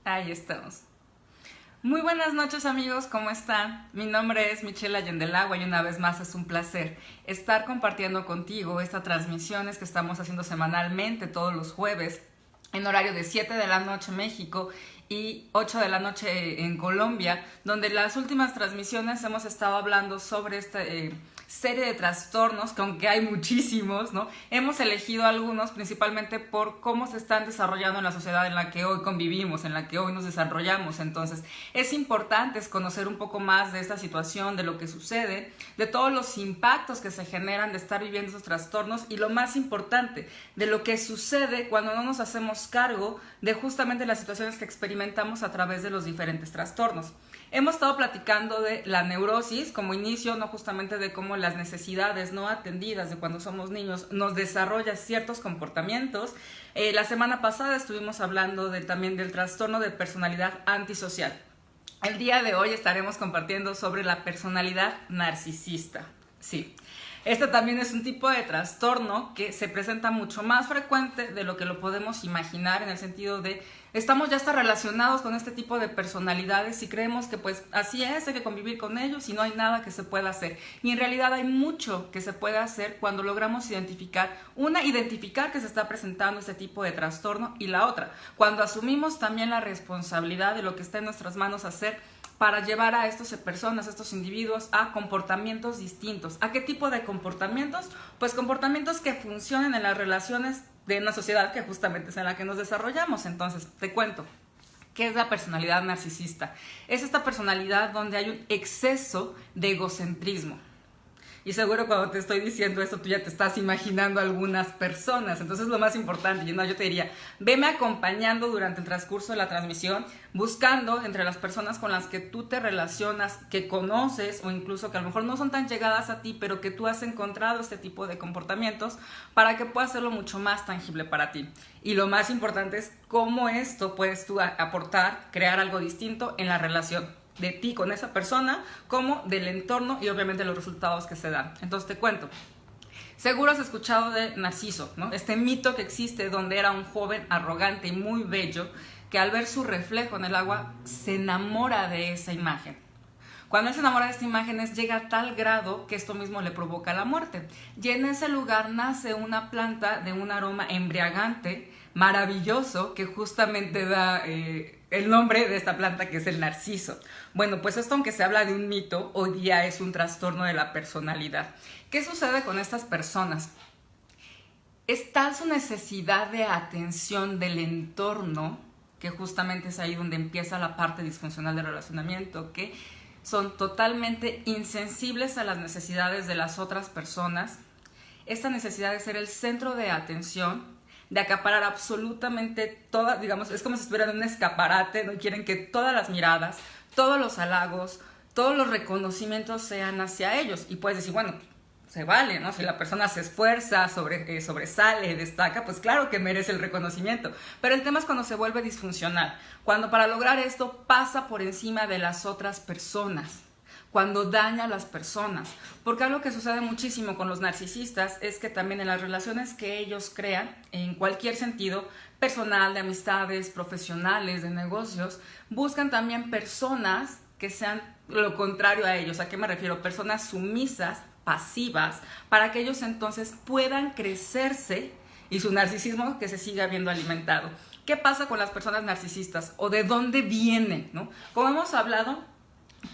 Ahí estamos. Muy buenas noches amigos, ¿cómo están? Mi nombre es Michelle Allendelagua y una vez más es un placer estar compartiendo contigo estas transmisiones que estamos haciendo semanalmente todos los jueves en horario de 7 de la noche en México y 8 de la noche en Colombia, donde las últimas transmisiones hemos estado hablando sobre esta serie de trastornos, que aunque hay muchísimos, ¿no? Hemos elegido algunos principalmente por cómo se están desarrollando en la sociedad en la que hoy convivimos, en la que hoy nos desarrollamos. Entonces, es importante conocer un poco más de esta situación, de lo que sucede, de todos los impactos que se generan de estar viviendo esos trastornos y lo más importante, de lo que sucede cuando no nos hacemos cargo de justamente las situaciones que experimentamos a través de los diferentes trastornos. Hemos estado platicando de la neurosis como inicio, no justamente de cómo las necesidades no atendidas de cuando somos niños nos desarrolla ciertos comportamientos. La semana pasada estuvimos hablando también del trastorno de personalidad antisocial. El día de hoy estaremos compartiendo sobre la personalidad narcisista. Sí. Este también es un tipo de trastorno que se presenta mucho más frecuente de lo que lo podemos imaginar, en el sentido de estamos ya hasta relacionados con este tipo de personalidades y creemos que pues así es, hay que convivir con ellos y no hay nada que se pueda hacer. Y en realidad hay mucho que se puede hacer cuando logramos identificar que se está presentando este tipo de trastorno, y la otra, cuando asumimos también la responsabilidad de lo que está en nuestras manos hacer para llevar a estas personas, a estos individuos, a comportamientos distintos. ¿A qué tipo de comportamientos? Pues comportamientos que funcionen en las relaciones de una sociedad que justamente es en la que nos desarrollamos. Entonces, te cuento, ¿qué es la personalidad narcisista? Es esta personalidad donde hay un exceso de egocentrismo. Y seguro cuando te estoy diciendo esto, tú ya te estás imaginando algunas personas. Entonces lo más importante, yo te diría, veme acompañando durante el transcurso de la transmisión, buscando entre las personas con las que tú te relacionas, que conoces o incluso que a lo mejor no son tan llegadas a ti, pero que tú has encontrado este tipo de comportamientos para que pueda hacerlo mucho más tangible para ti. Y lo más importante es cómo esto puedes tú aportar, crear algo distinto en la relación de ti con esa persona, como del entorno y obviamente los resultados que se dan. Entonces te cuento, seguro has escuchado de Narciso, ¿no? Este mito que existe donde era un joven arrogante y muy bello que al ver su reflejo en el agua se enamora de esa imagen. Cuando él se enamora de esta imagen llega a tal grado que esto mismo le provoca la muerte. Y en ese lugar nace una planta de un aroma embriagante, maravilloso, que justamente da el nombre de esta planta, que es el narciso. Bueno, pues esto, aunque se habla de un mito, hoy día es un trastorno de la personalidad. ¿Qué sucede con estas personas? Es tal su necesidad de atención del entorno, que justamente es ahí donde empieza la parte disfuncional del relacionamiento, que son totalmente insensibles a las necesidades de las otras personas. Esta necesidad de ser el centro de atención, de acaparar absolutamente todas, digamos, es como si estuvieran en un escaparate, ¿no? Quieren que todas las miradas, todos los halagos, todos los reconocimientos sean hacia ellos. Y puedes decir, bueno, se vale, ¿no? Si la persona se esfuerza, sobresale, destaca, pues claro que merece el reconocimiento. Pero el tema es cuando se vuelve disfuncional, cuando para lograr esto pasa por encima de las otras personas, cuando daña a las personas. Porque algo que sucede muchísimo con los narcisistas es que también en las relaciones que ellos crean, en cualquier sentido, personal, de amistades, profesionales, de negocios, buscan también personas que sean lo contrario a ellos. ¿A qué me refiero? Personas sumisas, pasivas, para que ellos entonces puedan crecerse y su narcisismo que se siga viendo alimentado. ¿Qué pasa con las personas narcisistas? ¿O de dónde viene, ¿no? Como hemos hablado,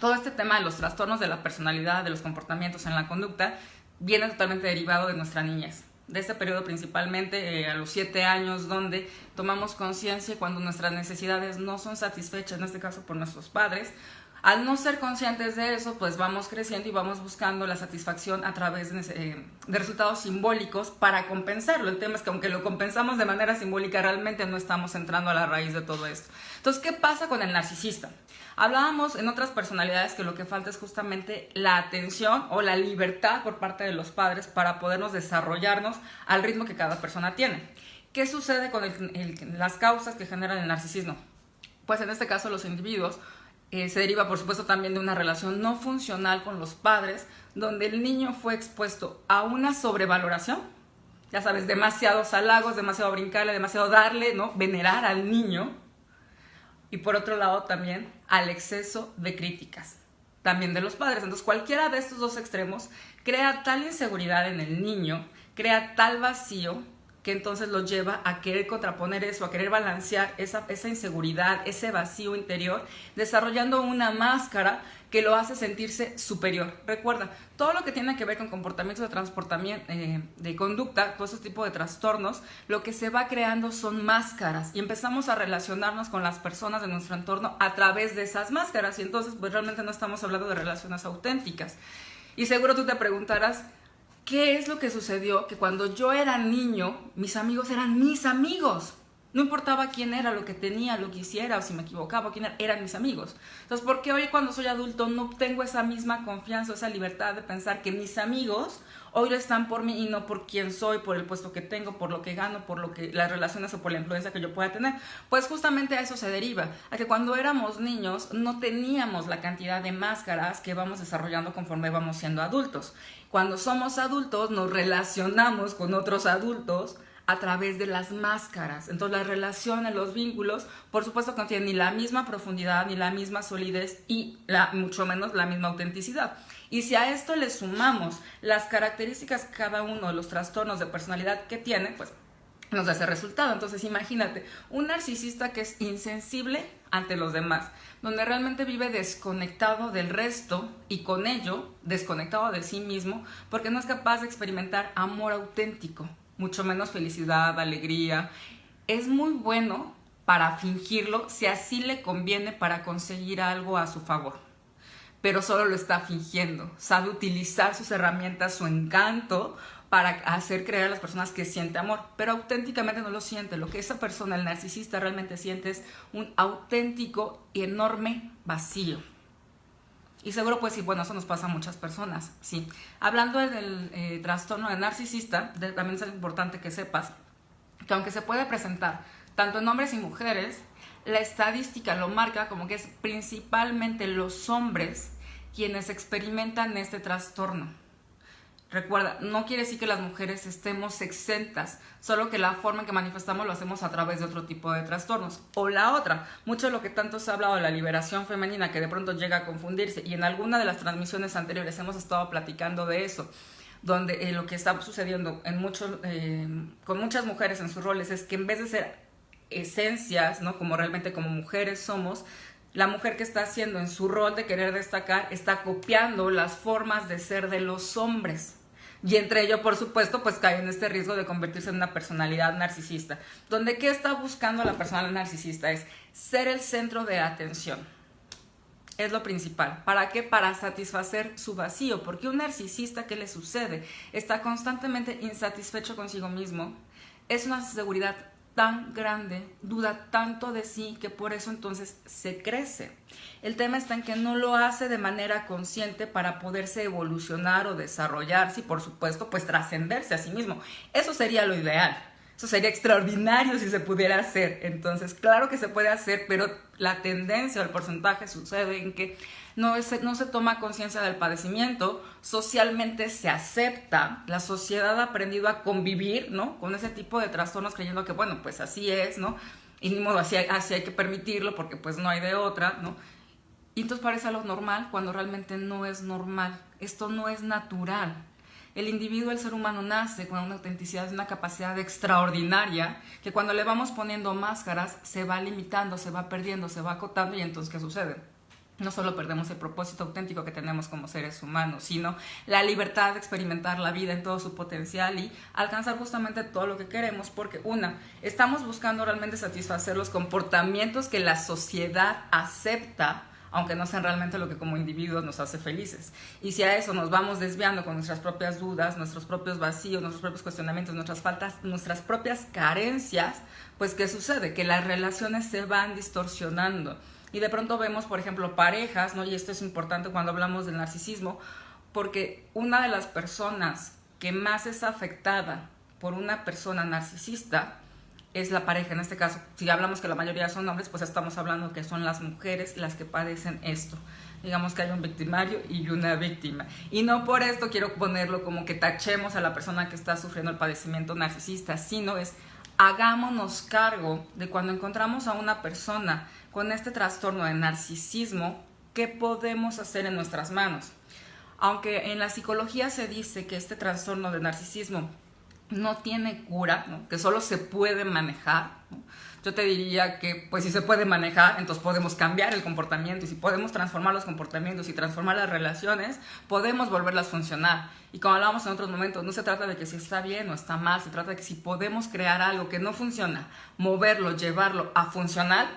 todo este tema de los trastornos de la personalidad, de los comportamientos en la conducta, viene totalmente derivado de nuestra niñez. De este periodo principalmente a los 7 años, donde tomamos conciencia cuando nuestras necesidades no son satisfechas, en este caso por nuestros padres. Al no ser conscientes de eso, pues vamos creciendo y vamos buscando la satisfacción a través de resultados simbólicos para compensarlo. El tema es que aunque lo compensamos de manera simbólica, realmente no estamos entrando a la raíz de todo esto. Entonces, ¿qué pasa con el narcisista? Hablábamos en otras personalidades que lo que falta es justamente la atención o la libertad por parte de los padres para podernos desarrollarnos al ritmo que cada persona tiene. ¿Qué sucede con las causas que generan el narcisismo? Pues en este caso los individuos se deriva, por supuesto, también de una relación no funcional con los padres, donde el niño fue expuesto a una sobrevaloración, ya sabes, demasiados halagos, demasiado brincarle, demasiado darle, ¿no? Venerar al niño, y por otro lado también al exceso de críticas, también de los padres. Entonces cualquiera de estos dos extremos crea tal inseguridad en el niño, crea tal vacío, que entonces lo lleva a querer contraponer eso, a querer balancear esa inseguridad, ese vacío interior, desarrollando una máscara que lo hace sentirse superior. Recuerda, todo lo que tiene que ver con comportamientos de transportamiento, de conducta, todos esos tipos de trastornos, lo que se va creando son máscaras y empezamos a relacionarnos con las personas de nuestro entorno a través de esas máscaras y entonces pues realmente no estamos hablando de relaciones auténticas. Y seguro tú te preguntarás, ¿qué es lo que sucedió? Que cuando yo era niño, mis amigos eran mis amigos. No importaba quién era, lo que tenía, lo que hiciera, o si me equivocaba, quién era, eran mis amigos. Entonces, ¿por qué hoy cuando soy adulto no tengo esa misma confianza, esa libertad de pensar que mis amigos hoy lo están por mí y no por quién soy, por el puesto que tengo, por lo que gano, por lo que las relaciones o por la influencia que yo pueda tener? Pues justamente a eso se deriva, a que cuando éramos niños no teníamos la cantidad de máscaras que vamos desarrollando conforme vamos siendo adultos. Cuando somos adultos nos relacionamos con otros adultos a través de las máscaras. Entonces las relaciones, los vínculos, por supuesto que no tienen ni la misma profundidad, ni la misma solidez y mucho menos la misma autenticidad. Y si a esto le sumamos las características cada uno de los trastornos de personalidad que tiene, pues nos da ese resultado. Entonces imagínate, un narcisista que es insensible ante los demás, donde realmente vive desconectado del resto y con ello desconectado de sí mismo, porque no es capaz de experimentar amor auténtico, mucho menos felicidad, alegría. Es muy bueno para fingirlo si así le conviene para conseguir algo a su favor, pero solo lo está fingiendo. Sabe utilizar sus herramientas, su encanto, para hacer creer a las personas que siente amor, pero auténticamente no lo siente. Lo que esa persona, el narcisista, realmente siente es un auténtico y enorme vacío. Y seguro pues sí, bueno, eso nos pasa a muchas personas, sí. Hablando del trastorno de narcisista, también es importante que sepas que aunque se puede presentar tanto en hombres y mujeres, la estadística lo marca como que es principalmente los hombres quienes experimentan este trastorno. Recuerda, no quiere decir que las mujeres estemos exentas, solo que la forma en que manifestamos lo hacemos a través de otro tipo de trastornos. O la otra, mucho de lo que tanto se ha hablado de la liberación femenina, que de pronto llega a confundirse, y en alguna de las transmisiones anteriores hemos estado platicando de eso, donde lo que está sucediendo con muchas mujeres en sus roles es que en vez de ser esencias, ¿no?, como realmente como mujeres somos, la mujer que está haciendo en su rol de querer destacar está copiando las formas de ser de los hombres. Y entre ello, por supuesto, pues cae en este riesgo de convertirse en una personalidad narcisista. Donde, ¿qué está buscando la personalidad narcisista? Es ser el centro de atención. Es lo principal. ¿Para qué? Para satisfacer su vacío. Porque un narcisista, ¿qué le sucede? Está constantemente insatisfecho consigo mismo. Es una seguridad tan grande, duda tanto de sí, que por eso entonces se crece. El tema está en que no lo hace de manera consciente para poderse evolucionar o desarrollarse y por supuesto pues trascenderse a sí mismo. Eso sería lo ideal. Eso sería extraordinario si se pudiera hacer. Entonces, claro que se puede hacer, pero la tendencia o el porcentaje sucede en que no se toma conciencia del padecimiento, socialmente se acepta, la sociedad ha aprendido a convivir, ¿no?, con ese tipo de trastornos creyendo que, bueno, pues así es, ¿no?, y ni modo, así hay que permitirlo porque pues no hay de otra, ¿no? Y entonces parece algo normal cuando realmente no es normal. Esto no es natural. El individuo, el ser humano, nace con una autenticidad, una capacidad extraordinaria que cuando le vamos poniendo máscaras se va limitando, se va perdiendo, se va acotando y entonces ¿qué sucede? No solo perdemos el propósito auténtico que tenemos como seres humanos, sino la libertad de experimentar la vida en todo su potencial y alcanzar justamente todo lo que queremos, porque estamos buscando realmente satisfacer los comportamientos que la sociedad acepta, aunque no sean realmente lo que como individuos nos hace felices. Y si a eso nos vamos desviando con nuestras propias dudas, nuestros propios vacíos, nuestros propios cuestionamientos, nuestras faltas, nuestras propias carencias, pues ¿qué sucede? Que las relaciones se van distorsionando. Y de pronto vemos, por ejemplo, parejas, ¿no? Y esto es importante cuando hablamos del narcisismo, porque una de las personas que más es afectada por una persona narcisista es la pareja. En este caso, si hablamos que la mayoría son hombres, pues estamos hablando que son las mujeres las que padecen esto. Digamos que hay un victimario y una víctima. Y no por esto quiero ponerlo como que tachemos a la persona que está sufriendo el padecimiento narcisista, sino es hagámonos cargo de cuando encontramos a una persona con este trastorno de narcisismo, ¿qué podemos hacer en nuestras manos? Aunque en la psicología se dice que este trastorno de narcisismo no tiene cura, ¿no? Que solo se puede manejar, ¿no? Yo te diría que pues si se puede manejar, entonces podemos cambiar el comportamiento, y si podemos transformar los comportamientos y transformar las relaciones, podemos volverlas a funcionar. Y como hablábamos en otros momentos, no se trata de que si está bien o está mal, se trata de que si podemos crear algo que no funciona, moverlo, llevarlo a funcionar,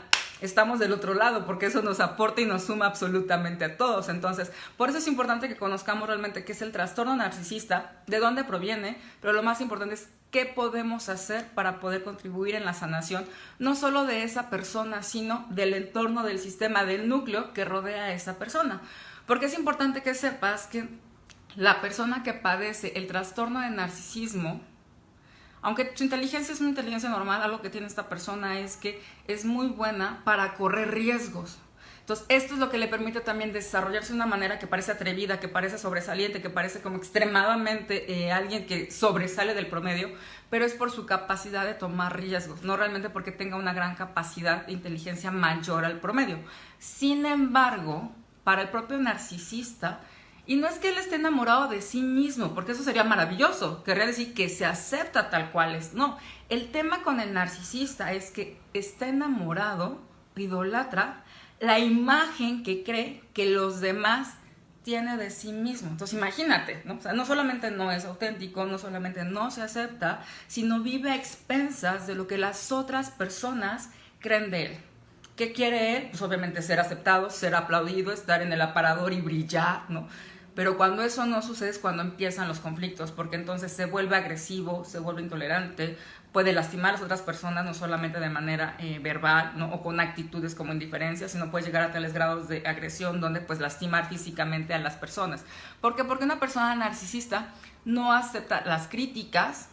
estamos del otro lado, porque eso nos aporta y nos suma absolutamente a todos. Entonces, por eso es importante que conozcamos realmente qué es el trastorno narcisista, de dónde proviene, pero lo más importante es qué podemos hacer para poder contribuir en la sanación, no solo de esa persona, sino del entorno, del sistema, del núcleo que rodea a esa persona. Porque es importante que sepas que la persona que padece el trastorno de narcisismo, aunque su inteligencia es una inteligencia normal, algo que tiene esta persona es que es muy buena para correr riesgos. Entonces, esto es lo que le permite también desarrollarse de una manera que parece atrevida, que parece sobresaliente, que parece como extremadamente alguien que sobresale del promedio, pero es por su capacidad de tomar riesgos, no realmente porque tenga una gran capacidad de inteligencia mayor al promedio. Sin embargo, para el propio narcisista, y no es que él esté enamorado de sí mismo, porque eso sería maravilloso, querría decir que se acepta tal cual es. No, el tema con el narcisista es que está enamorado, idolatra la imagen que cree que los demás tiene de sí mismo. Entonces imagínate, ¿no? O sea, no solamente no es auténtico, no solamente no se acepta, sino vive a expensas de lo que las otras personas creen de él. ¿Qué quiere él? Pues obviamente ser aceptado, ser aplaudido, estar en el aparador y brillar, ¿no? Pero cuando eso no sucede es cuando empiezan los conflictos, porque entonces se vuelve agresivo, se vuelve intolerante, puede lastimar a las otras personas, no solamente de manera verbal, ¿no? O con actitudes como indiferencia, sino puede llegar a tales grados de agresión donde pues lastimar físicamente a las personas. ¿Por qué? Porque una persona narcisista no acepta las críticas,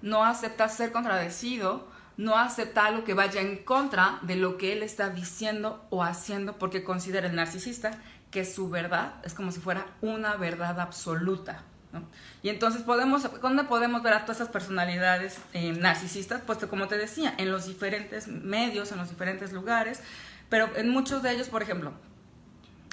no acepta ser contradecido, no acepta algo que vaya en contra de lo que él está diciendo o haciendo, porque considera el narcisista que su verdad es como si fuera una verdad absoluta, ¿no? Y entonces ¿dónde podemos ver a todas esas personalidades narcisistas? Pues como te decía, en los diferentes medios, en los diferentes lugares, pero en muchos de ellos, por ejemplo,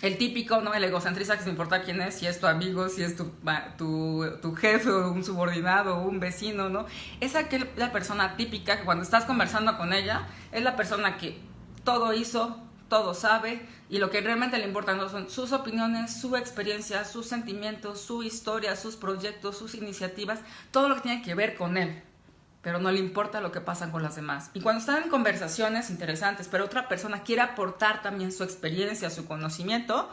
el típico, ¿no? El egocentrista, que sin importar quién es, si es tu amigo, si es tu jefe o un subordinado o un vecino, ¿no? Es la persona típica que cuando estás conversando con ella, es la persona que todo hizo, todo sabe, y lo que realmente le importa no son sus opiniones, su experiencia, sus sentimientos, su historia, sus proyectos, sus iniciativas, todo lo que tiene que ver con él, pero no le importa lo que pasa con las demás. Y cuando están en conversaciones interesantes, pero otra persona quiere aportar también su experiencia, su conocimiento,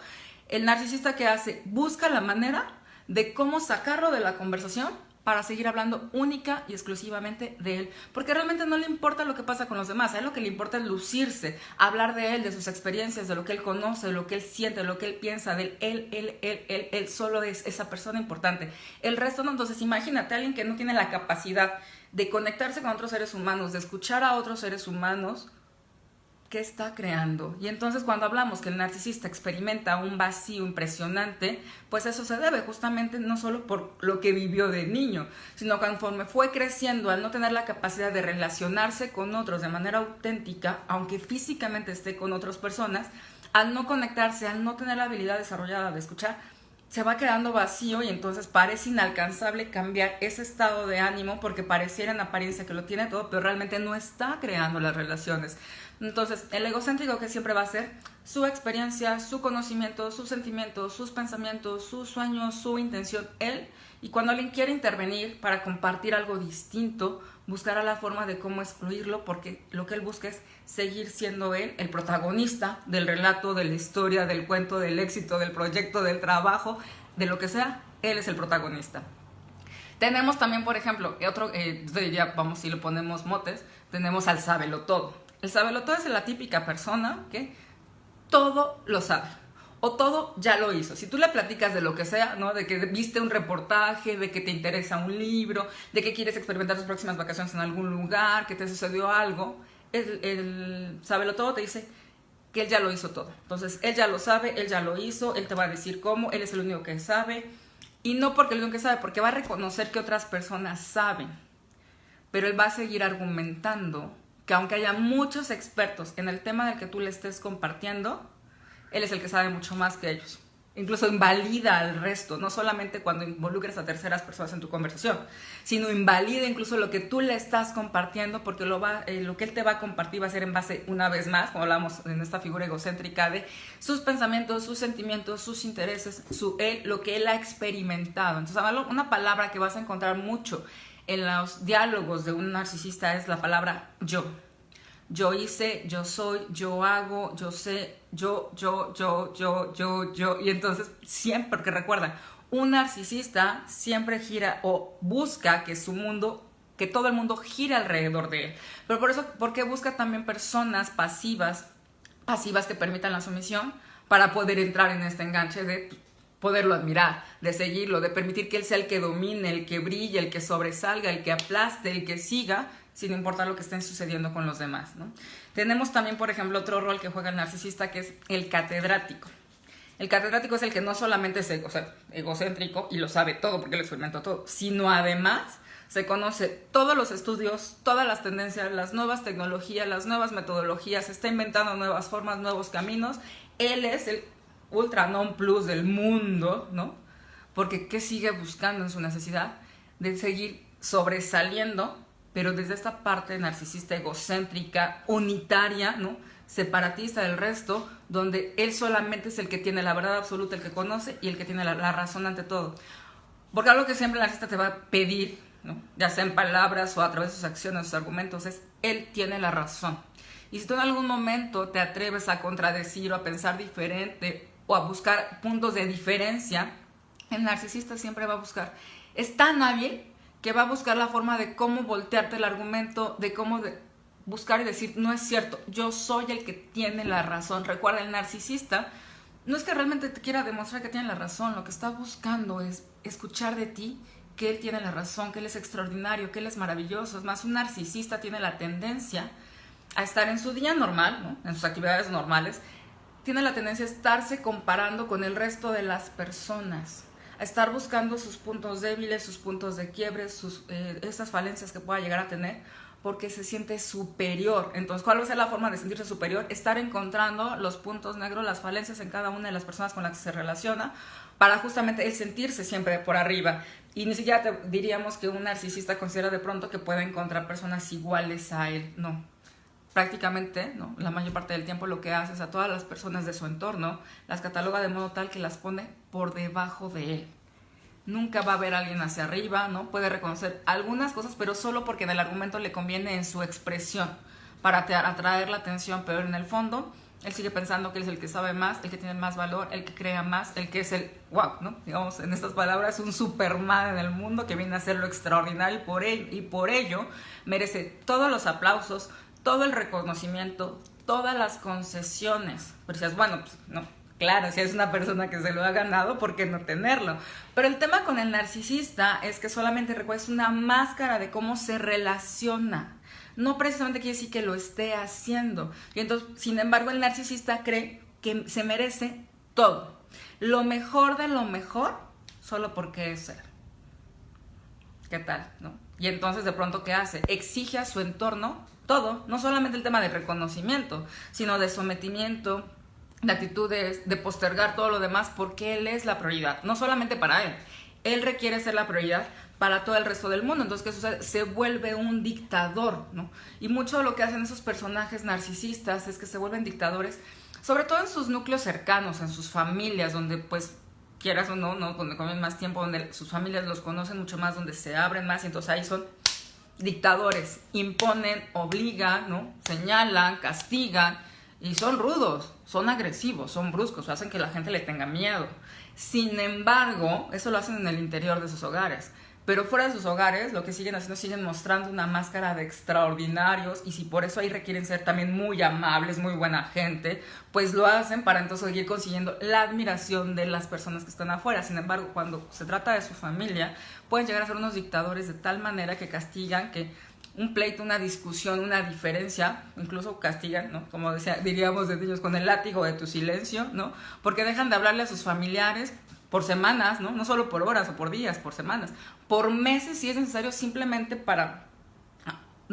el narcisista, ¿qué hace? Busca la manera de cómo sacarlo de la conversación para seguir hablando única y exclusivamente de él, porque realmente no le importa lo que pasa con los demás. A él lo que le importa es lucirse, hablar de él, de sus experiencias, de lo que él conoce, de lo que él siente, de lo que él piensa, de él solo es esa persona importante. El resto no. Entonces imagínate a alguien que no tiene la capacidad de conectarse con otros seres humanos, de escuchar a otros seres humanos, ¿qué está creando? Y entonces cuando hablamos que el narcisista experimenta un vacío impresionante, pues eso se debe justamente no solo por lo que vivió de niño, sino conforme fue creciendo, al no tener la capacidad de relacionarse con otros de manera auténtica, aunque físicamente esté con otras personas, al no conectarse, al no tener la habilidad desarrollada de escuchar, se va quedando vacío, y entonces parece inalcanzable cambiar ese estado de ánimo, porque pareciera en apariencia que lo tiene todo, pero realmente no está creando las relaciones. Entonces, el egocéntrico, que siempre va a ser su experiencia, su conocimiento, sus sentimientos, sus pensamientos, sus sueños, su intención, él. Y cuando alguien quiere intervenir para compartir algo distinto, buscará la forma de cómo excluirlo, porque lo que él busca es seguir siendo él, el protagonista del relato, de la historia, del cuento, del éxito, del proyecto, del trabajo, de lo que sea. Él es el protagonista. Tenemos también, por ejemplo, ya vamos, si lo ponemos motes, tenemos al sabelotodo. El sabelotodo es la típica persona que todo lo sabe, o todo ya lo hizo. Si tú le platicas de lo que sea, ¿no? De que viste un reportaje, de que te interesa un libro, de que quieres experimentar tus próximas vacaciones en algún lugar, que te sucedió algo, el sabelotodo te dice que él ya lo hizo todo. Entonces, él ya lo sabe, él ya lo hizo, él te va a decir cómo, él es el único que sabe. Y no porque el único que sabe, porque va a reconocer que otras personas saben. pero él va a seguir argumentando que aunque haya muchos expertos en el tema del que tú le estés compartiendo, él es el que sabe mucho más que ellos. Incluso invalida al resto, no solamente cuando involucres a terceras personas en tu conversación, sino invalida incluso lo que tú le estás compartiendo, porque lo que él te va a compartir va a ser en base, una vez más, como hablamos en esta figura egocéntrica, de sus pensamientos, sus sentimientos, sus intereses, lo que él ha experimentado. Entonces, una palabra que vas a encontrar mucho en los diálogos de un narcisista es la palabra yo. Yo hice, yo soy, yo hago, yo sé, yo. Y entonces siempre, porque recuerda, un narcisista siempre gira o busca que su mundo, que todo el mundo gire alrededor de él. Pero por eso, porque busca también personas pasivas que permitan la sumisión para poder entrar en este enganche de poderlo admirar, de seguirlo, de permitir que él sea el que domine, el que brille, el que sobresalga, el que aplaste, el que siga, sin importar lo que esté sucediendo con los demás, ¿no? Tenemos también, por ejemplo, otro rol que juega el narcisista, que es el catedrático. El catedrático es el que no solamente es egocéntrico y lo sabe todo porque lo experimentó todo, sino además se conoce todos los estudios, todas las tendencias, las nuevas tecnologías, las nuevas metodologías, está inventando nuevas formas, nuevos caminos. Él es el ultra non plus del mundo, ¿no? Porque ¿qué sigue buscando en su necesidad? De seguir sobresaliendo, pero desde esta parte narcisista, egocéntrica, unitaria, ¿no? Separatista del resto, donde él solamente es el que tiene la verdad absoluta, el que conoce y el que tiene la razón ante todo. Porque algo que siempre el narcisista te va a pedir, ¿no? Ya sea en palabras o a través de sus acciones, sus argumentos, es él tiene la razón. Y si tú en algún momento te atreves a contradecir o a pensar diferente o a buscar puntos de diferencia, el narcisista siempre va a buscar. Es tan hábil que va a buscar la forma de cómo voltearte el argumento, de cómo buscar y decir, no es cierto, yo soy el que tiene la razón. Recuerda, el narcisista no es que realmente te quiera demostrar que tiene la razón, lo que está buscando es escuchar de ti que él tiene la razón, que él es extraordinario, que él es maravilloso. Es más, un narcisista tiene la tendencia a estar en su día normal, ¿no? En sus actividades normales, tiene la tendencia a estarse comparando con el resto de las personas, a estar buscando sus puntos débiles, sus puntos de quiebre, esas falencias que pueda llegar a tener, porque se siente superior. Entonces, ¿cuál va a ser la forma de sentirse superior? Estar encontrando los puntos negros, las falencias en cada una de las personas con las que se relaciona, para justamente él sentirse siempre por arriba. Y ni siquiera diríamos que un narcisista considera de pronto que puede encontrar personas iguales a él, no. Prácticamente, ¿no? La mayor parte del tiempo lo que hace es a todas las personas de su entorno, las cataloga de modo tal que las pone por debajo de él. Nunca va a haber alguien hacia arriba, ¿no? Puede reconocer algunas cosas, pero solo porque en el argumento le conviene en su expresión, para atraer la atención, pero en el fondo él sigue pensando que él es el que sabe más, el que tiene más valor, el que crea más, el que es el wow, ¿no? Digamos, en estas palabras, un Superman en el mundo que viene a hacer lo extraordinario y por ello merece todos los aplausos, todo el reconocimiento, todas las concesiones. Pero dices, bueno, pues no, claro, si es una persona que se lo ha ganado, ¿por qué no tenerlo? Pero el tema con el narcisista es que solamente recuerda, es una máscara de cómo se relaciona. No precisamente quiere decir que lo esté haciendo. Y entonces, sin embargo, el narcisista cree que se merece todo. Lo mejor de lo mejor, solo porque es él. ¿Qué tal, no? Y entonces, de pronto, ¿qué hace? Exige a su entorno todo, no solamente el tema de reconocimiento, sino de sometimiento, de actitudes, de postergar todo lo demás, porque él es la prioridad, no solamente para él. Él requiere ser la prioridad para todo el resto del mundo. Entonces, ¿qué sucede? Se vuelve un dictador, ¿no? Y mucho de lo que hacen esos personajes narcisistas es que se vuelven dictadores, sobre todo en sus núcleos cercanos, en sus familias, donde pues quieras o no, donde comen más tiempo, donde sus familias los conocen mucho más, donde se abren más, y entonces ahí son dictadores, imponen, obligan, ¿no? Señalan, castigan, y son rudos, son agresivos, son bruscos, hacen que la gente le tenga miedo. Sin embargo, eso lo hacen en el interior de sus hogares. Pero fuera de sus hogares, lo que siguen haciendo, siguen mostrando una máscara de extraordinarios, y si por eso ahí requieren ser también muy amables, muy buena gente, pues lo hacen para entonces seguir consiguiendo la admiración de las personas que están afuera. Sin embargo, cuando se trata de su familia, pueden llegar a ser unos dictadores de tal manera que castigan, que un pleito, una discusión, una diferencia, incluso castigan, ¿no? Como diríamos de niños, con el látigo de tu silencio, ¿no? Porque dejan de hablarle a sus familiares por semanas, ¿no? No solo por horas o por días, por semanas, por meses si es necesario, simplemente para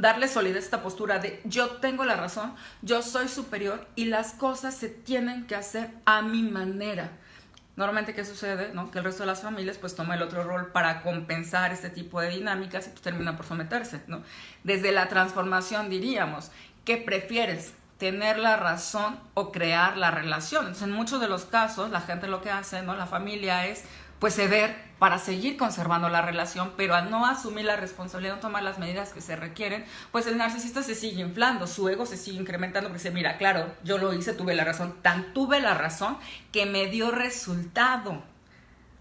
darle solidez a esta postura de yo tengo la razón, yo soy superior y las cosas se tienen que hacer a mi manera. Normalmente, ¿qué sucede? ¿No? Que el resto de las familias pues toma el otro rol para compensar este tipo de dinámicas y pues termina por someterse, ¿no? Desde la transformación diríamos, ¿qué prefieres? ¿Tener la razón o crear la relación? Entonces, en muchos de los casos, la gente lo que hace, ¿no? La familia es pues ceder para seguir conservando la relación, pero al no asumir la responsabilidad, no tomar las medidas que se requieren, pues el narcisista se sigue inflando, su ego se sigue incrementando, porque dice, mira, claro, yo lo hice, tuve la razón, tan tuve la razón que me dio resultado,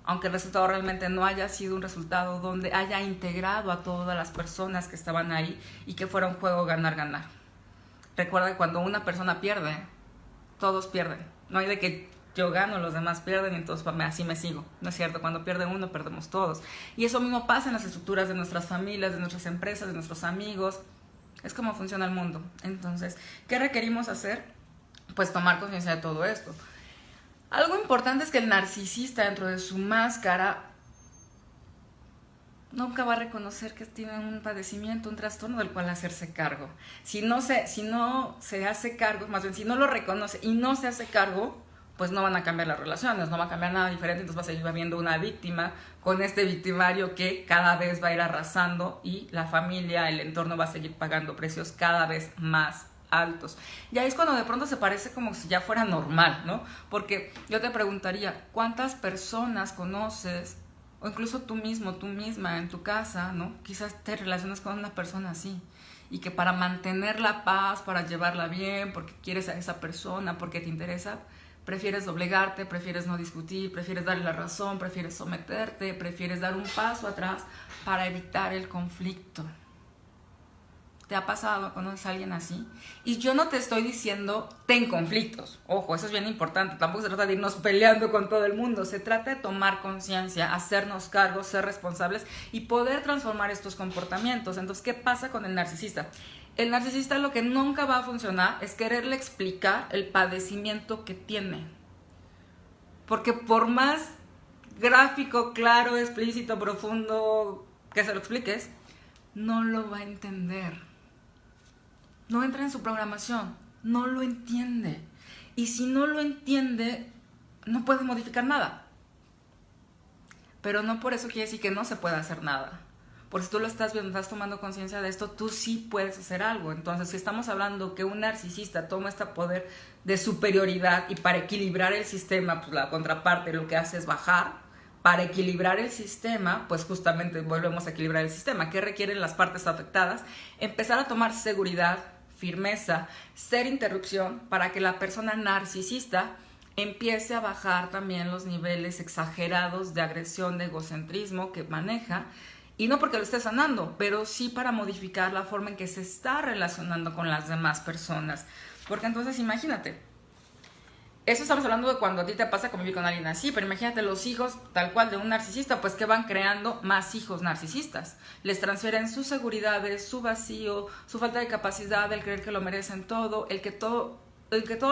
aunque el resultado realmente no haya sido un resultado donde haya integrado a todas las personas que estaban ahí y que fuera un juego ganar-ganar. Recuerda que cuando una persona pierde, todos pierden, no hay de que yo gano, los demás pierden y entonces así me sigo. No es cierto, cuando pierde uno, perdemos todos. Y eso mismo pasa en las estructuras de nuestras familias, de nuestras empresas, de nuestros amigos. Es como funciona el mundo. Entonces, ¿qué requerimos hacer? Pues tomar conciencia de todo esto. Algo importante es que el narcisista, dentro de su máscara, nunca va a reconocer que tiene un padecimiento, un trastorno del cual hacerse cargo. Si no se hace cargo, más bien si no lo reconoce y no se hace cargo, pues no van a cambiar las relaciones, no va a cambiar nada diferente, entonces va a seguir habiendo una víctima con este victimario que cada vez va a ir arrasando y la familia, el entorno va a seguir pagando precios cada vez más altos. Y ahí es cuando de pronto se parece como si ya fuera normal, ¿no? Porque yo te preguntaría, ¿cuántas personas conoces, o incluso tú mismo, tú misma en tu casa, ¿no? Quizás te relacionas con una persona así, y que para mantener la paz, para llevarla bien, porque quieres a esa persona, porque te interesa, prefieres doblegarte, prefieres no discutir, prefieres darle la razón, prefieres someterte, prefieres dar un paso atrás para evitar el conflicto. ¿Te ha pasado? ¿Conoces a alguien así? Y yo no te estoy diciendo ten conflictos. Ojo, eso es bien importante. Tampoco se trata de irnos peleando con todo el mundo. Se trata de tomar conciencia, hacernos cargos, ser responsables y poder transformar estos comportamientos. Entonces, ¿qué pasa con el narcisista? El narcisista lo que nunca va a funcionar es quererle explicar el padecimiento que tiene. Porque por más gráfico, claro, explícito, profundo que se lo expliques, no lo va a entender. No entra en su programación, no lo entiende. Y si no lo entiende, no puede modificar nada. Pero no por eso quiere decir que no se pueda hacer nada. Porque si tú lo estás viendo, estás tomando conciencia de esto, tú sí puedes hacer algo. Entonces, si estamos hablando que un narcisista toma este poder de superioridad y para equilibrar el sistema, pues la contraparte lo que hace es bajar. Para equilibrar el sistema, pues justamente volvemos a equilibrar el sistema. ¿Qué requieren las partes afectadas? Empezar a tomar seguridad, firmeza, ser interrupción para que la persona narcisista empiece a bajar también los niveles exagerados de agresión, de egocentrismo que maneja. Y no porque lo esté sanando, pero sí para modificar la forma en que se está relacionando con las demás personas. Porque entonces imagínate, eso estamos hablando de cuando a ti te pasa convivir con alguien así, pero imagínate los hijos tal cual de un narcisista, pues que van creando más hijos narcisistas. Les transfieren sus seguridades, su vacío, su falta de capacidad, el creer que lo merecen todo, el que todo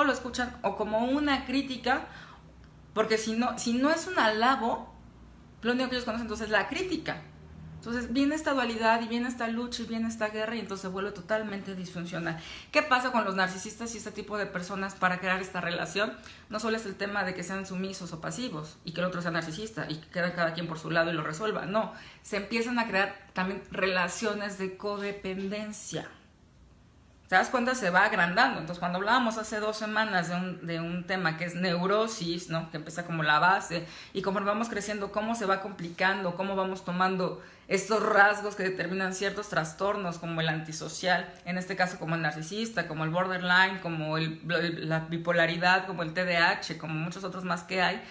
lo escuchan o como una crítica, porque si no es un alabo, lo único que ellos conocen entonces es la crítica. Entonces viene esta dualidad y viene esta lucha y viene esta guerra y entonces se vuelve totalmente disfuncional. ¿Qué pasa con los narcisistas y este tipo de personas para crear esta relación? No solo es el tema de que sean sumisos o pasivos y que el otro sea narcisista y que quede cada quien por su lado y lo resuelva. No, se empiezan a crear también relaciones de codependencia. ¿Te das cuenta? Se va agrandando. Entonces, cuando hablábamos hace 2 semanas de un tema que es neurosis, ¿no? Que empieza como la base, y conforme vamos creciendo, cómo se va complicando, cómo vamos tomando estos rasgos que determinan ciertos trastornos, como el antisocial, en este caso como el narcisista, como el borderline, como la bipolaridad, como el TDAH, como muchos otros más que hay.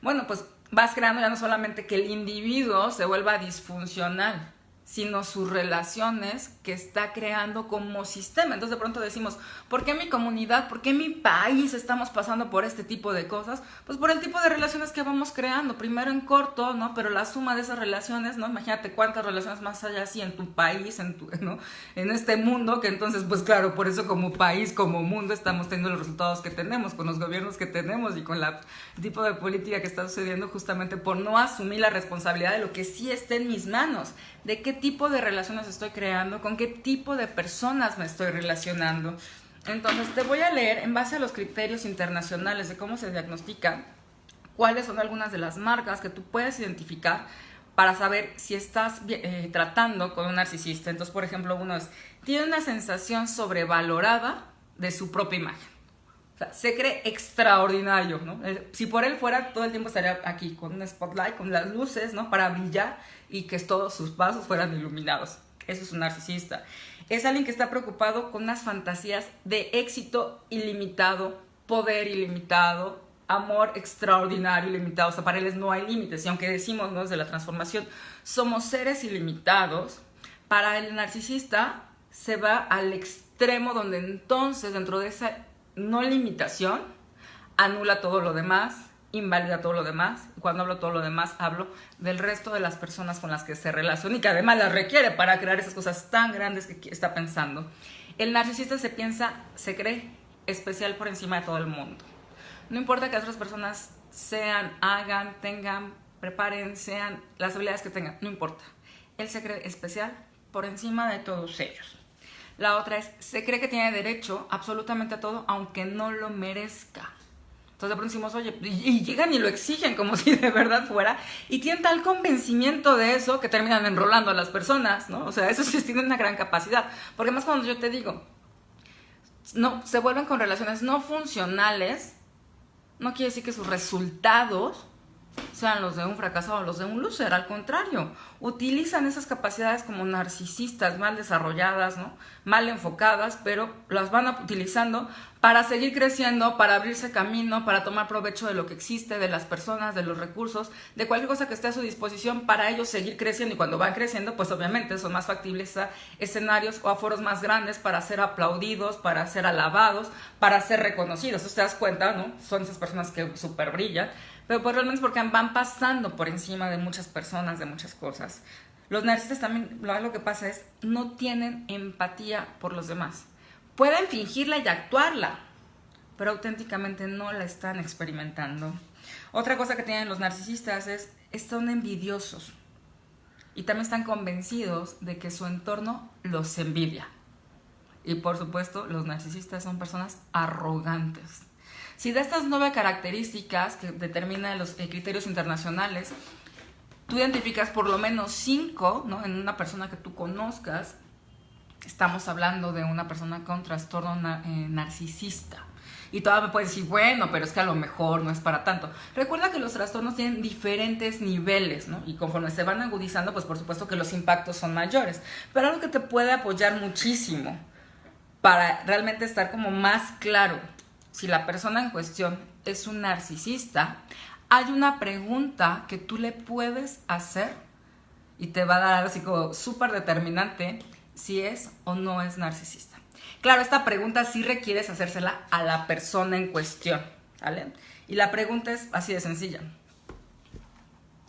Bueno, pues vas creando ya no solamente que el individuo se vuelva disfuncional, sino sus relaciones que está creando como sistema. Entonces de pronto decimos, ¿por qué mi comunidad, por qué mi país estamos pasando por este tipo de cosas? Pues por el tipo de relaciones que vamos creando, primero en corto, ¿no? Pero la suma de esas relaciones, ¿no? Imagínate cuántas relaciones más hay así en tu país, ¿no? En este mundo, que entonces, pues claro, por eso como país, como mundo, estamos teniendo los resultados que tenemos, con los gobiernos que tenemos y con el tipo de política que está sucediendo justamente por no asumir la responsabilidad de lo que sí está en mis manos. de qué tipo de relaciones estoy creando, con qué tipo de personas me estoy relacionando. Entonces te voy a leer en base a los criterios internacionales de cómo se diagnostica, cuáles son algunas de las marcas que tú puedes identificar para saber si estás tratando con un narcisista. Entonces, por ejemplo, uno es, tiene una sensación sobrevalorada de su propia imagen. O sea, se cree extraordinario, ¿no? Si por él fuera, todo el tiempo estaría aquí con un spotlight, con las luces, ¿no? Para brillar y que todos sus pasos fueran iluminados. Eso es un narcisista. Es alguien que está preocupado con unas fantasías de éxito ilimitado, poder ilimitado, amor extraordinario ilimitado. O sea, para él no hay límites. Y aunque decimos, ¿no?, desde la transformación, somos seres ilimitados, para el narcisista se va al extremo donde entonces, dentro de esa no limitación, anula todo lo demás, invalida todo lo demás. Y cuando hablo todo lo demás, hablo del resto de las personas con las que se relaciona y que además las requiere para crear esas cosas tan grandes que está pensando. El narcisista se cree especial por encima de todo el mundo. No importa que otras personas sean, hagan, tengan, preparen, sean las habilidades que tengan, no importa. Él se cree especial por encima de todos ellos. La otra es, se cree que tiene derecho absolutamente a todo, aunque no lo merezca. Entonces de pronto decimos, oye, y llegan y lo exigen como si de verdad fuera, y tienen tal convencimiento de eso que terminan enrolando a las personas, ¿no? O sea, eso sí tienen una gran capacidad. Porque más cuando yo te digo, no, se vuelven con relaciones no funcionales, no quiere decir que sus resultados sean los de un fracasado o los de un loser. Al contrario, utilizan esas capacidades como narcisistas mal desarrolladas, ¿no?, mal enfocadas, pero las van utilizando para seguir creciendo, para abrirse camino, para tomar provecho de lo que existe, de las personas, de los recursos, de cualquier cosa que esté a su disposición para ellos seguir creciendo. Y cuando van creciendo, pues obviamente son más factibles a escenarios o a foros más grandes para ser aplaudidos, para ser alabados, para ser reconocidos. Entonces te das cuenta, ¿no? Son esas personas que súper brillan, pero pues realmente es porque van pasando por encima de muchas personas, de muchas cosas. Los narcisistas también, lo que pasa es, no tienen empatía por los demás. Pueden fingirla y actuarla, pero auténticamente no la están experimentando. Otra cosa que tienen los narcisistas es, están envidiosos. Y también están convencidos de que su entorno los envidia. Y por supuesto, los narcisistas son personas arrogantes. Si de estas 9 características que determinan los criterios internacionales, tú identificas por lo menos 5, ¿no?, en una persona que tú conozcas, estamos hablando de una persona con trastorno narcisista. Y todavía me puedes decir, bueno, pero es que a lo mejor no es para tanto. Recuerda que los trastornos tienen diferentes niveles, ¿no? Y conforme se van agudizando, pues por supuesto que los impactos son mayores. Pero algo que te puede apoyar muchísimo para realmente estar como más claro si la persona en cuestión es un narcisista, hay una pregunta que tú le puedes hacer y te va a dar algo así como súper determinante si es o no es narcisista. Claro, esta pregunta sí requieres hacérsela a la persona en cuestión, ¿vale? Y la pregunta es así de sencilla.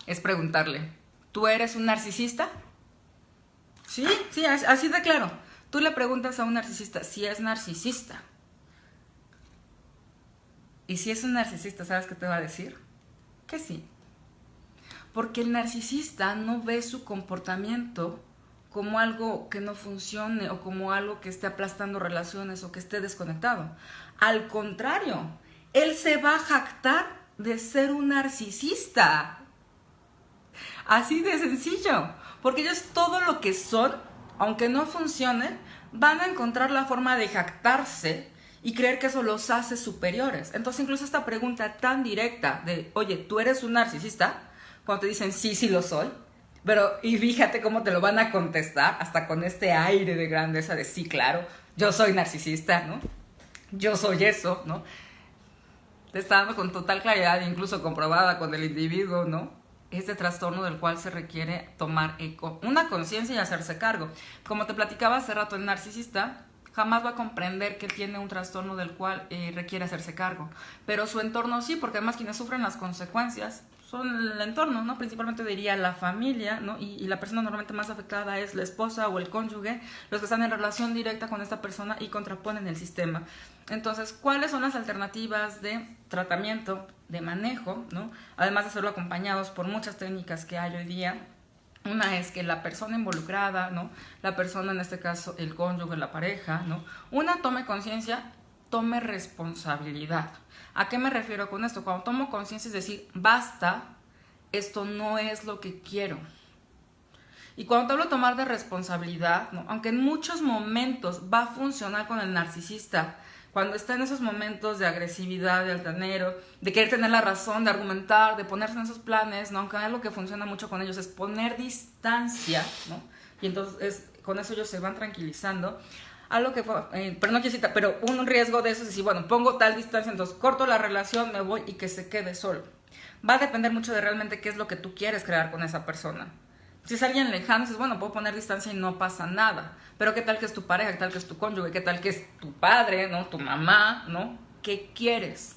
Es preguntarle, ¿tú eres un narcisista? Sí, así de claro. Tú le preguntas a un narcisista si es narcisista. Y si es un narcisista, ¿sabes qué te va a decir? Que sí. Porque el narcisista no ve su comportamiento como algo que no funcione o como algo que esté aplastando relaciones o que esté desconectado. Al contrario, él se va a jactar de ser un narcisista. Así de sencillo. Porque ellos todo lo que son, aunque no funcione, van a encontrar la forma de jactarse y creer que eso los hace superiores. Entonces incluso esta pregunta tan directa de, oye, ¿tú eres un narcisista? Cuando te dicen, sí lo soy. Pero, y fíjate cómo te lo van a contestar, hasta con este aire de grandeza de, sí, claro, yo soy narcisista, ¿no? Yo soy eso, ¿no? Te está dando con total claridad, incluso comprobada con el individuo, ¿no?, este trastorno del cual se requiere tomar una conciencia y hacerse cargo. Como te platicaba hace rato, el narcisista jamás va a comprender que tiene un trastorno del cual requiere hacerse cargo. Pero su entorno sí, porque además quienes sufren las consecuencias son el entorno, ¿no? Principalmente diría la familia, ¿no? Y la persona normalmente más afectada es la esposa o el cónyuge, los que están en relación directa con esta persona y contraponen el sistema. Entonces, ¿cuáles son las alternativas de tratamiento, de manejo, ¿no? Además de serlo acompañados por muchas técnicas que hay hoy día, Una es que la persona involucrada, ¿no? La persona, en este caso, el cónyuge, la pareja, ¿no? Una tome conciencia, tome responsabilidad. ¿A qué me refiero con esto? Cuando tomo conciencia es decir, basta, esto no es lo que quiero. Y cuando te hablo de tomar de responsabilidad, ¿no? Aunque en muchos momentos va a funcionar con el narcisista, cuando está en esos momentos de agresividad, de altanero, de querer tener la razón, de argumentar, de ponerse en esos planes, ¿no? Aunque algo que funciona mucho con ellos es poner distancia, ¿no? Y entonces con eso ellos se van tranquilizando. Algo que pero no quisiera, pero un riesgo de eso es decir, bueno, pongo tal distancia, entonces corto la relación, me voy y que se quede solo. Va a depender mucho de realmente qué es lo que tú quieres crear con esa persona. Si es alguien lejano, dices, bueno, puedo poner distancia y no pasa nada. Pero ¿qué tal que es tu pareja? ¿Qué tal que es tu cónyuge? ¿Qué tal que es tu padre, ¿no? Tu mamá, ¿no? ¿Qué quieres?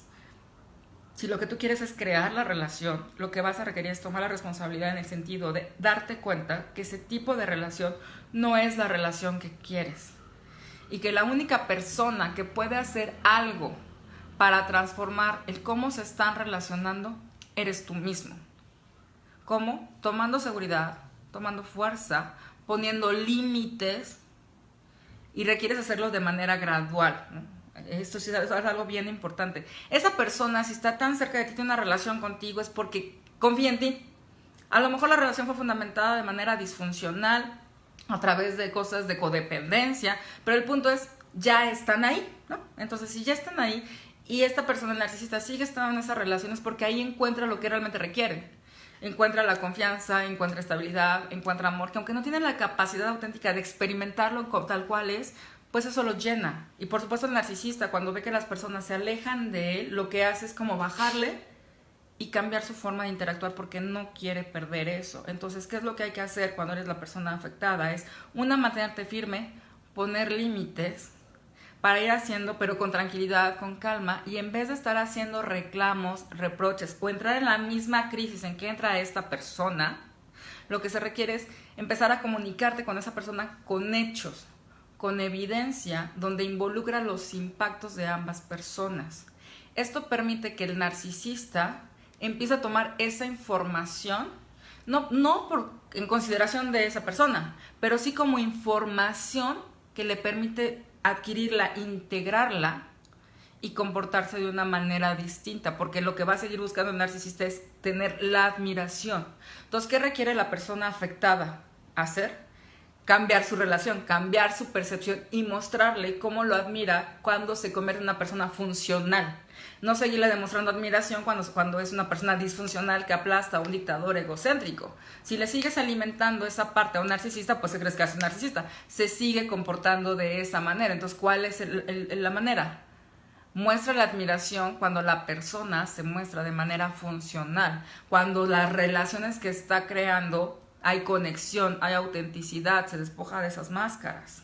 Si lo que tú quieres es crear la relación, lo que vas a requerir es tomar la responsabilidad en el sentido de darte cuenta que ese tipo de relación no es la relación que quieres. Y que la única persona que puede hacer algo para transformar el cómo se están relacionando eres tú mismo. ¿Cómo? Tomando seguridad, tomando fuerza, poniendo límites, y requieres hacerlo de manera gradual, ¿no? Esto sí es algo bien importante. Esa persona, si está tan cerca de ti, tiene una relación contigo, es porque confía en ti. A lo mejor la relación fue fundamentada de manera disfuncional, a través de cosas de codependencia, pero el punto es, ya están ahí, ¿no? Entonces, si ya están ahí y esta persona, el narcisista, sigue estando en esas relaciones, porque ahí encuentra lo que realmente requiere. Encuentra la confianza, encuentra estabilidad, encuentra amor, que aunque no tiene la capacidad auténtica de experimentarlo tal cual es, pues eso lo llena. Y por supuesto el narcisista, cuando ve que las personas se alejan de él, lo que hace es como bajarle y cambiar su forma de interactuar porque no quiere perder eso. Entonces, ¿qué es lo que hay que hacer cuando eres la persona afectada? Es, mantenerte firme, poner límites, para ir haciendo, pero con tranquilidad, con calma, y en vez de estar haciendo reclamos, reproches o entrar en la misma crisis en que entra esta persona, lo que se requiere es empezar a comunicarte con esa persona con hechos, con evidencia, donde involucra los impactos de ambas personas. Esto permite que el narcisista empiece a tomar esa información, no en consideración de esa persona, pero sí como información que le permite adquirirla, integrarla y comportarse de una manera distinta, porque lo que va a seguir buscando el narcisista es tener la admiración. Entonces, ¿qué requiere la persona afectada hacer? Cambiar su relación, cambiar su percepción y mostrarle cómo lo admira cuando se convierte en una persona funcional. No seguirle demostrando admiración cuando es una persona disfuncional que aplasta a un dictador egocéntrico. Si le sigues alimentando esa parte a un narcisista, pues se crees que es un narcisista. Se sigue comportando de esa manera. Entonces, ¿cuál es la manera? Muestra la admiración cuando la persona se muestra de manera funcional. Cuando las relaciones que está creando hay conexión, hay autenticidad, se despoja de esas máscaras.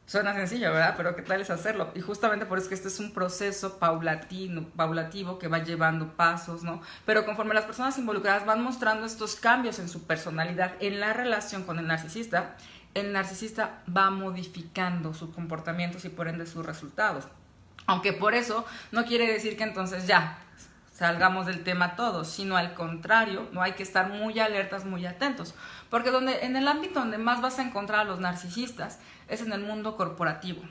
Suena sencillo, ¿verdad? Pero ¿qué tal es hacerlo? Y justamente por eso es que este es un proceso paulativo que va llevando pasos, ¿no? Pero conforme las personas involucradas van mostrando estos cambios en su personalidad, en la relación con el narcisista va modificando sus comportamientos y por ende sus resultados. Aunque por eso no quiere decir que entonces ya salgamos del tema todos, sino al contrario, no hay que estar muy alertas, muy atentos, porque en el ámbito donde más vas a encontrar a los narcisistas es en el mundo corporativo.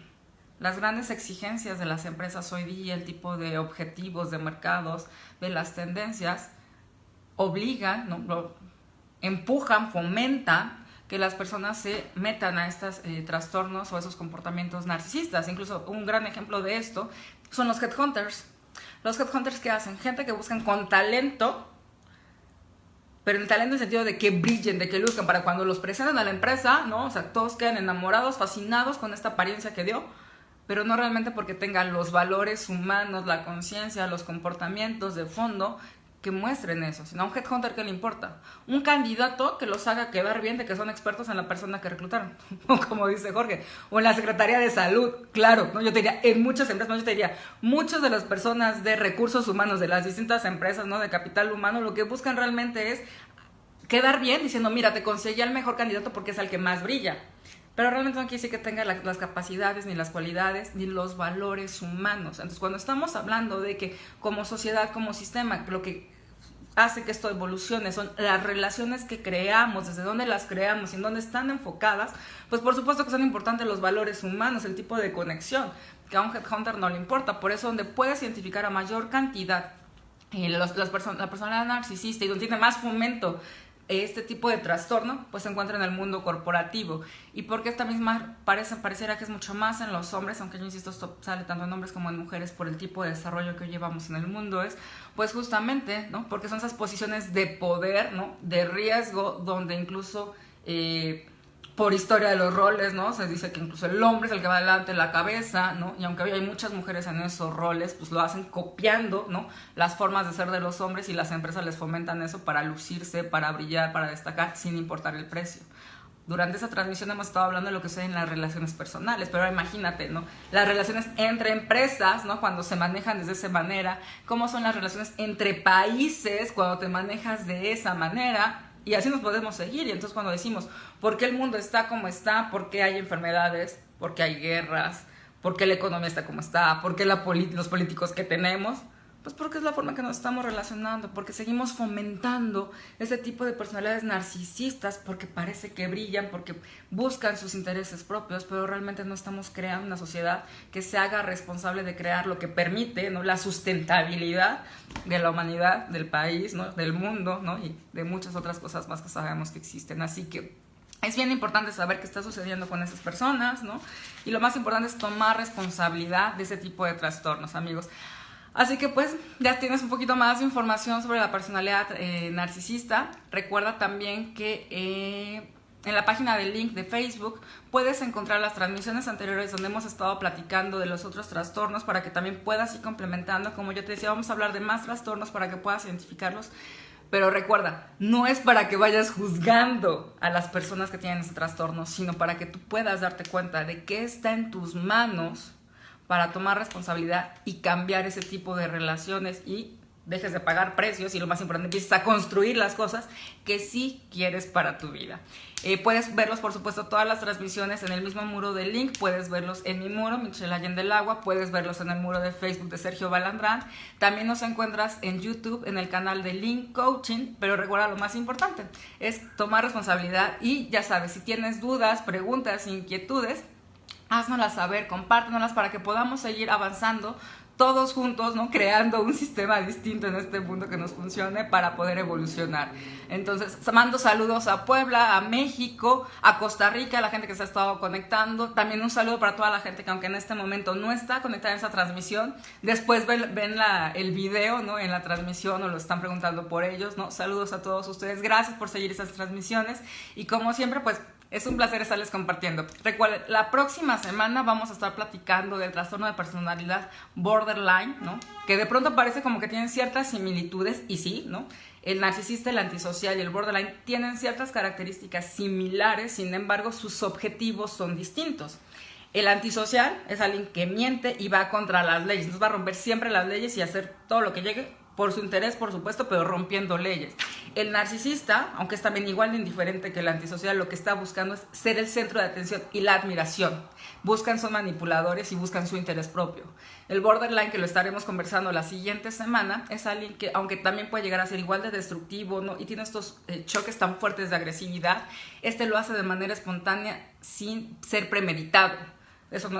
Las grandes exigencias de las empresas hoy día, el tipo de objetivos de mercados, de las tendencias, obligan, ¿no? Empujan, fomentan que las personas se metan a estos trastornos o esos comportamientos narcisistas. Incluso un gran ejemplo de esto son los headhunters. Los headhunters, ¿qué hacen? Gente que buscan con talento, pero el talento en el sentido de que brillen, de que luzcan, para cuando los presentan a la empresa, ¿no? O sea, todos quedan enamorados, fascinados con esta apariencia que dio, pero no realmente porque tengan los valores humanos, la conciencia, los comportamientos de fondo que muestren eso, sino a un headhunter que le importa. Un candidato que los haga quedar bien de que son expertos en la persona que reclutaron, como dice Jorge, o en la Secretaría de Salud, claro, ¿no? Yo te diría, en muchas empresas, yo te diría, muchas de las personas de recursos humanos, de las distintas empresas, ¿no? De capital humano, lo que buscan realmente es quedar bien, diciendo, mira, te conseguí al mejor candidato porque es el que más brilla. Pero realmente no quiere decir que tenga las capacidades, ni las cualidades, ni los valores humanos. Entonces, cuando estamos hablando de que como sociedad, como sistema, lo que hace que esto evolucione, son las relaciones que creamos, desde dónde las creamos y en dónde están enfocadas, pues por supuesto que son importantes los valores humanos, el tipo de conexión, que a un headhunter no le importa, por eso donde puedes identificar a mayor cantidad la personalidad narcisista y donde tiene más fomento este tipo de trastorno, pues se encuentra en el mundo corporativo. Y porque esta misma pareciera que es mucho más en los hombres, aunque yo insisto, esto sale tanto en hombres como en mujeres por el tipo de desarrollo que llevamos en el mundo, es pues justamente, ¿no? Porque son esas posiciones de poder, ¿no? De riesgo, donde incluso por historia de los roles, ¿no? Se dice que incluso el hombre es el que va adelante, la cabeza, ¿no? Y aunque hay muchas mujeres en esos roles, pues lo hacen copiando, ¿no? Las formas de ser de los hombres, y las empresas les fomentan eso para lucirse, para brillar, para destacar, sin importar el precio. Durante esa transmisión hemos estado hablando de lo que sucede en las relaciones personales, pero ahora imagínate, ¿no? Las relaciones entre empresas, ¿no? Cuando se manejan desde esa manera, cómo son las relaciones entre países cuando te manejas de esa manera. Y así nos podemos seguir. Y entonces cuando decimos, ¿por qué el mundo está como está? ¿Por qué hay enfermedades? ¿Por qué hay guerras? ¿Por qué la economía está como está? ¿Por qué los políticos que tenemos? Pues porque es la forma en que nos estamos relacionando, porque seguimos fomentando ese tipo de personalidades narcisistas, porque parece que brillan, porque buscan sus intereses propios, pero realmente no estamos creando una sociedad que se haga responsable de crear lo que permite, ¿no? La sustentabilidad de la humanidad, del país, ¿no? Del mundo, ¿no? Y de muchas otras cosas más que sabemos que existen. Así que es bien importante saber qué está sucediendo con esas personas, ¿no? Y lo más importante es tomar responsabilidad de ese tipo de trastornos, amigos. Así que pues ya tienes un poquito más de información sobre la personalidad narcisista. Recuerda también que en la página del link de Facebook puedes encontrar las transmisiones anteriores donde hemos estado platicando de los otros trastornos para que también puedas ir complementando. Como yo te decía, vamos a hablar de más trastornos para que puedas identificarlos. Pero recuerda, no es para que vayas juzgando a las personas que tienen ese trastorno, sino para que tú puedas darte cuenta de qué está en tus manos para tomar responsabilidad y cambiar ese tipo de relaciones y dejes de pagar precios y lo más importante, empieces a construir las cosas que sí quieres para tu vida. Puedes verlos, por supuesto, todas las transmisiones en el mismo muro del link. Puedes verlos en mi muro, Michelle Allende del Agua. Puedes verlos en el muro de Facebook de Sergio Balandrán. También nos encuentras en YouTube, en el canal de Link Coaching. Pero recuerda, lo más importante es tomar responsabilidad y ya sabes, si tienes dudas, preguntas, inquietudes, háznoslas saber, compártenoslas para que podamos seguir avanzando todos juntos, ¿no? Creando un sistema distinto en este mundo que nos funcione para poder evolucionar. Entonces, mando saludos a Puebla, a México, a Costa Rica, a la gente que se ha estado conectando. También un saludo para toda la gente que aunque en este momento no está conectada en esa transmisión, después ven el video, ¿no? En la transmisión o lo están preguntando por ellos, ¿no? Saludos a todos ustedes. Gracias por seguir esas transmisiones y como siempre, pues es un placer estarles compartiendo. Recuerden, la próxima semana vamos a estar platicando del trastorno de personalidad borderline, ¿no? Que de pronto parece como que tienen ciertas similitudes, y sí, ¿no? El narcisista, el antisocial y el borderline tienen ciertas características similares, sin embargo, sus objetivos son distintos. El antisocial es alguien que miente y va contra las leyes, entonces va a romper siempre las leyes y hacer todo lo que llegue por su interés, por supuesto, pero rompiendo leyes. El narcisista, aunque es también igual de indiferente que el antisocial, lo que está buscando es ser el centro de atención y la admiración. Son manipuladores y buscan su interés propio. El borderline, que lo estaremos conversando la siguiente semana, es alguien que, aunque también puede llegar a ser igual de destructivo, ¿no? Y tiene estos choques tan fuertes de agresividad, lo hace de manera espontánea sin ser premeditado.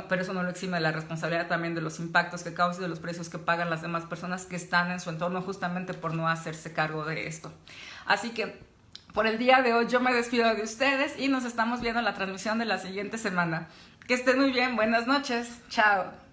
Pero eso no lo exime de la responsabilidad también de los impactos que causa y de los precios que pagan las demás personas que están en su entorno justamente por no hacerse cargo de esto. Así que por el día de hoy yo me despido de ustedes y nos estamos viendo en la transmisión de la siguiente semana. Que estén muy bien, buenas noches, chao.